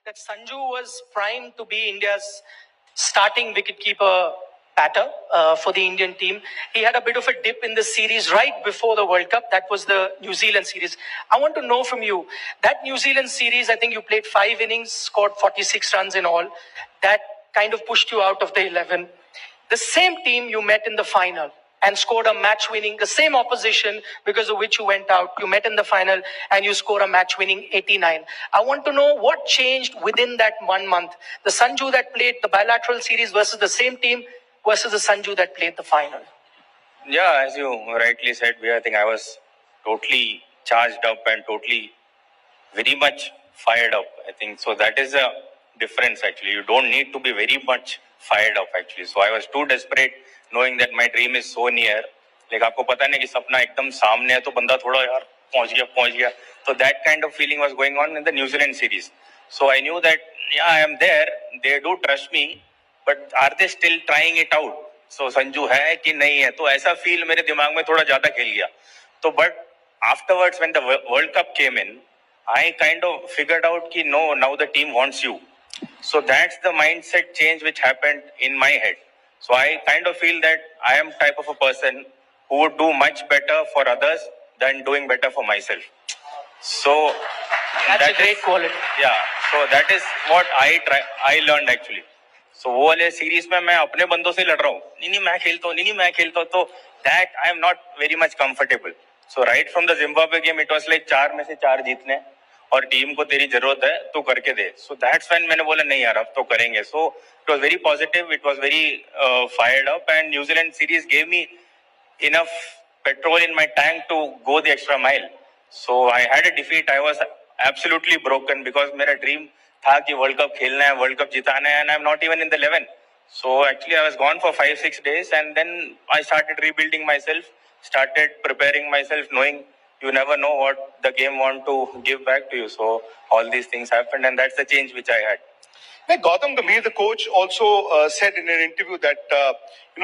that Sanju was primed to be India's starting wicketkeeper batter for the Indian team. He had a bit of a dip in the series right before the World Cup. That was the New Zealand series. I want to know from you, that New Zealand series, I think you played 5 innings, scored 46 runs in all. That kind of pushed you out of the 11. The same team you met in the final and scored a match winning, the same opposition because of which you went out. You met in the final and you scored a match winning 89. I want to know what changed within that 1 month. The Sanju that played the bilateral series versus the same team versus the Sanju that played the final. Yeah, as you rightly said, I think I was totally charged up and totally very much fired up. I think so. That is a difference actually. You don't need to be very much fired up actually. So I was too desperate, knowing that my dream is so near. Like आपको पता नहीं कि सपना एकदम सामने है तो बंदा थोड़ा यार पहुंच गया. So that kind of feeling was going on in the New Zealand series. So I knew that yeah, I am there. They do trust me, but are they still trying it out? So Sanju है कि नहीं है? तो ऐसा feel मेरे दिमाग में थोड़ा ज़्यादा खेल गया. तो but afterwards when the World Cup came in, I kind of figured out that no, now the team wants you. So that's the mindset change which happened in my head. So I kind of feel that I am type of a person who would do much better for others than doing better for myself. So that's a great quality. Yeah. So that is what I learned actually. So वो वाले series में मैं अपने बंदों से लड़ रहा हूँ. नहीं मैं खेलता हूँ तो that I am not very much comfortable. So right from the Zimbabwe game, it was like 4 में से 4 जीतने और टीम को तेरी जरूरत है तो करके दे. So that's when मैंने बोला नहीं यार अब तो करेंगे. So it was very positive, it was very fired up, and New Zealand series gave me enough petrol in my tank to go the extra mile. So I had a defeat. I was absolutely broken because मेरा dream था कि World Cup खेलना है, World Cup जिताना है, and I'm not even in the 11. So actually I was gone for 5-6 days, and then I started rebuilding myself, started preparing myself, knowing you never know what the game want to give back to you. So all these things happened, and that's the change which I had. Like Gautam Gambhir, the coach, also said in an interview that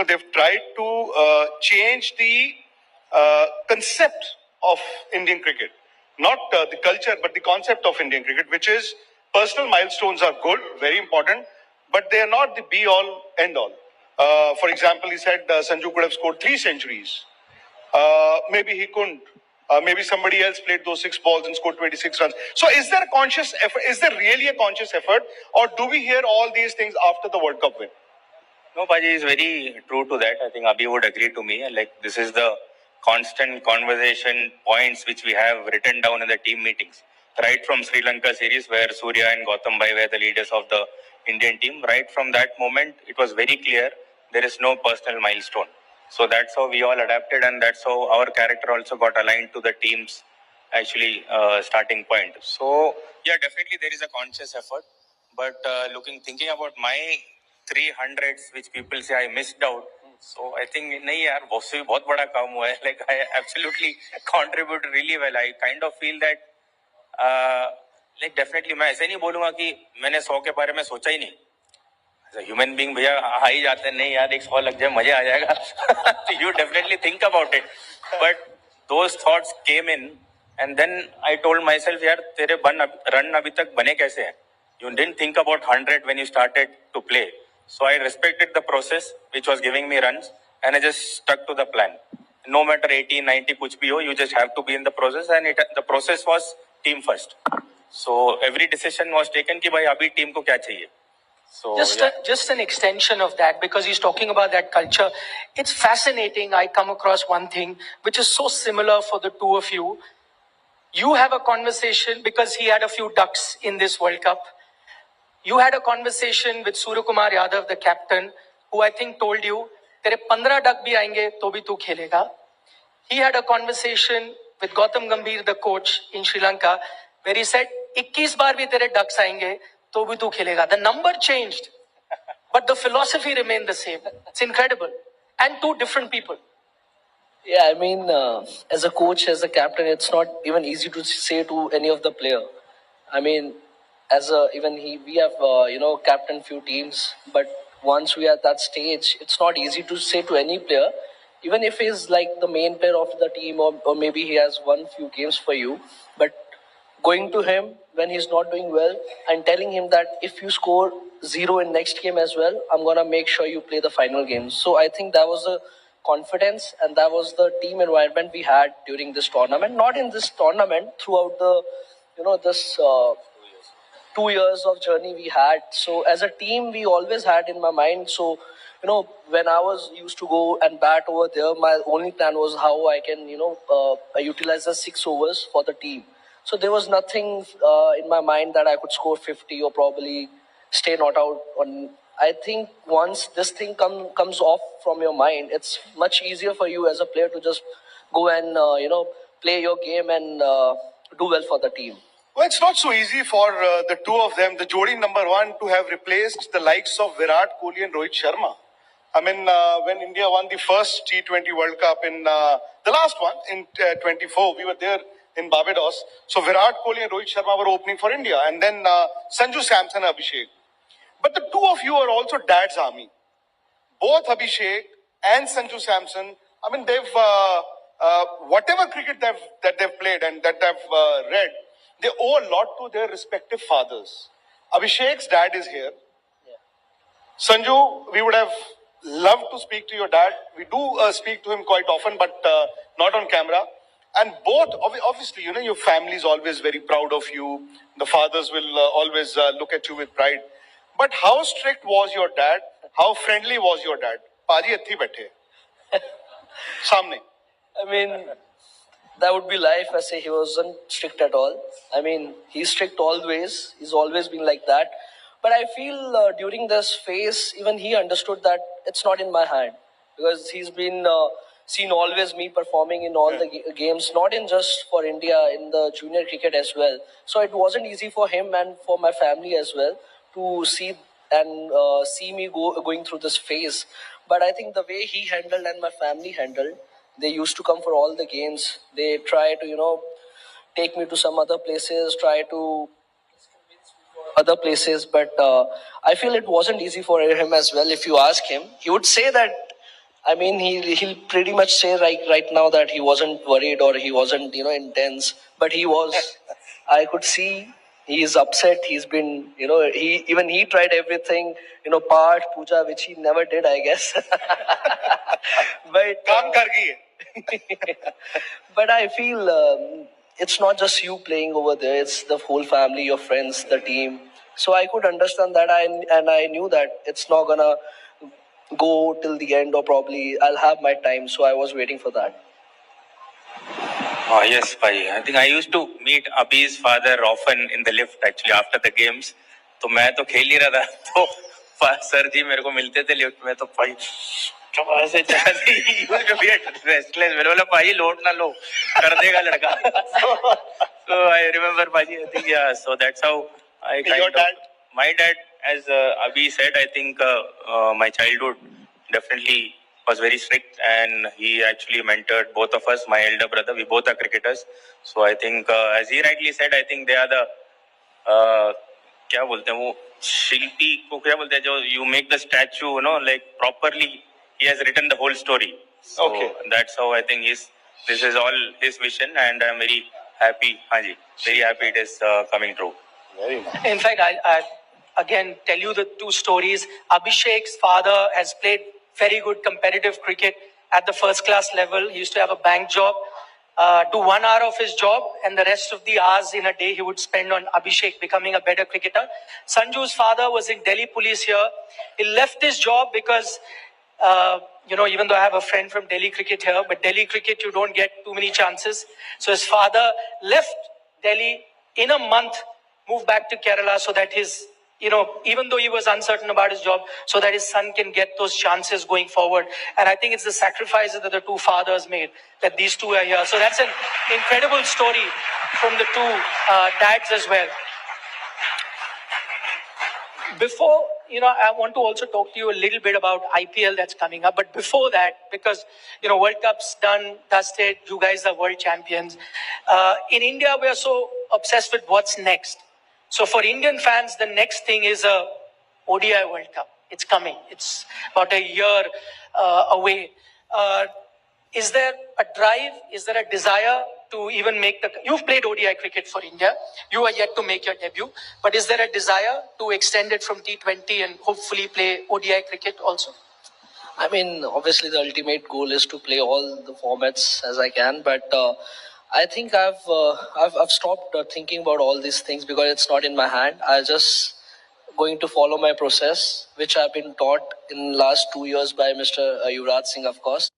they've tried to change the concept of Indian cricket, not the culture, but the concept of Indian cricket, which is personal milestones are good, very important, but they are not the be-all, end-all. For example, he said Sanju could have scored 3 centuries. Maybe he couldn't. Maybe somebody else played those 6 balls and scored 26 runs. So is there a conscious effort? Is there really a conscious effort? Or do we hear all these things after the World Cup win? No, Paji is very true to that. I think Abhi would agree to me. Like this is the constant conversation points which we have written down in the team meetings. Right from Sri Lanka series where Surya and Gautam Bhai were the leaders of the Indian team. Right from that moment, it was very clear there is no personal milestone. So that's how we all adapted, and that's how our character also got aligned to the team's actually starting point. So yeah, definitely there is a conscious effort. But thinking about my 300s, which people say I missed out. So I think नहीं यार बहुत बहुत बड़ा काम हुआ है. Like I absolutely contributed really well. I kind of feel that like definitely मैं ऐसे नहीं बोलूँगा कि मैंने 100 के बारे में सोचा ही नहीं. ह्यूमन बीइंग भैया आ ही जाते हैं नहीं यार 100 लग जाए मजे आ जाएगा. You definitely think about it, but those thoughts came in, and then I told myself यार तेरे रन अभी तक बने कैसे हैं? You didn't think about 100 when you started to play. So I respected the process which was giving me runs, and I just stuck to the plan. No matter 80, 90 कुछ भी हो, you just have to be in the process, and the process was team first. So every decision was taken कि भाई अभी team को क्या चाहिए. So, just an extension of that, because he's talking about that culture. It's fascinating. I come across one thing which is so similar for the two of you. You have a conversation because he had a few ducks in this World Cup. You had a conversation with Surya Kumar Yadav, the captain, who I think told you, "Tere 15 duck bhi aayenge, to bhi tu khelega." He had a conversation with Gautam Gambhir, the coach in Sri Lanka, where he said, "21 baar bhi tere ducks aayenge, to bhi tu khelega." The number changed, but the philosophy remained the same. It's incredible. And two different people. Yeah, I mean, as a coach, as a captain, it's not even easy to say to any of the player. I mean, we have captain few teams, but once we are at that stage, it's not easy to say to any player, even if he's like the main player of the team, or maybe he has won few games for you, but going to him when he's not doing well and telling him that if you score zero in next game as well, I'm gonna make sure you play the final game. So I think that was the confidence and that was the team environment we had during this tournament. Not in this tournament, throughout the this 2 years of journey we had. So as a team, we always had in my mind. So when I was used to go and bat over there, my only plan was how I can utilize the 6 overs for the team. So there was nothing in my mind that I could score 50 or probably stay not out. On I think once this thing comes off from your mind, it's much easier for you as a player to just go and play your game and do well for the team. Well, it's not so easy for the two of them, the Jodi number one, to have replaced the likes of Virat, Kohli and Rohit Sharma. I mean, when India won the first T20 World Cup in the last one in 24, we were there in Barbados. So Virat, Kohli and Rohit Sharma were opening for India. And then Sanju Samson and Abhishek. But the two of you are also dad's army. Both Abhishek and Sanju Samson, I mean, they've, whatever cricket that they've played and that they've read, they owe a lot to their respective fathers. Abhishek's dad is here. Sanju, we would have loved to speak to your dad. We do speak to him quite often, but not on camera. And both, obviously, your family is always very proud of you. The fathers will always look at you with pride. But how strict was your dad? How friendly was your dad? Paji athi baithe. Samne. I mean, that would be life. I say he wasn't strict at all. I mean, he's strict always. He's always been like that. But I feel during this phase, even he understood that it's not in my hand. Because he's been seen always me performing in all the games, not in just for India, in the junior cricket as well. So it wasn't easy for him and for my family as well to see me going through this phase. But I think the way he handled and my family handled, they used to come for all the games. They try to, take me to some other places, try to other places. But I feel it wasn't easy for him as well. If you ask him, he would say that, I mean, he'll pretty much say right now that he wasn't worried or he wasn't, intense. But he was. I could see he is upset. He's been, he tried everything, part, puja, which he never did, I guess. But Kaam kar gayi. but I feel it's not just you playing over there. It's the whole family, your friends, the team. So I could understand that, and I knew that it's not gonna go till the end, or probably I'll have my time. So I was waiting for that. Yes, Bhai. I think I used to meet Abhi's father often in the lift actually after the games. तो मैं तो खेल ही रहा था तो sir जी मेरे को मिलते थे लिफ्ट में तो भाई कब ऐसे रेस्टलेस मेरे बोला भाई लोड ना लो कर देगा लड़का so I remember Bhaji, I think so that's how I kind Your of dad? my dad, as Abhi said, I think my childhood definitely was very strict, and he actually mentored both of us. My elder brother, we both are cricketers. So I think, as he rightly said, I think they are the क्या बोलते हैं वो शिल्पी को क्या बोलते हैं जो you make the statue, like properly. He has written the whole story. So Okay. That's how I think this is all his vision, and I'm very happy. Haji, very happy it is coming true. Very nice. In fact, I again tell you the two stories. Abhishek's father has played very good competitive cricket at the first class level. He used to have a bank job, do 1 hour of his job, and the rest of the hours in a day he would spend on Abhishek becoming a better cricketer. Sanju's father was in Delhi police here. He left his job because, even though I have a friend from Delhi cricket here, but Delhi cricket, you don't get too many chances. So his father left Delhi in a month, moved back to Kerala so that his, even though he was uncertain about his job, so that his son can get those chances going forward. And I think it's the sacrifices that the two fathers made, that these two are here. So that's an incredible story from the two dads as well. Before, I want to also talk to you a little bit about IPL that's coming up. But before that, because, World Cup's done, dusted, you guys are world champions. In India, we are so obsessed with what's next. So for Indian fans, the next thing is a ODI World Cup. It's coming. It's about a year away. Is there a drive? Is there a desire to even make the... You've played ODI cricket for India. You are yet to make your debut. But is there a desire to extend it from T20 and hopefully play ODI cricket also? I mean, obviously, the ultimate goal is to play all the formats as I can, but I think I've stopped thinking about all these things because it's not in my hand. I just going to follow my process, which I've been taught in last 2 years by Mr. Yuvraj Singh, of course.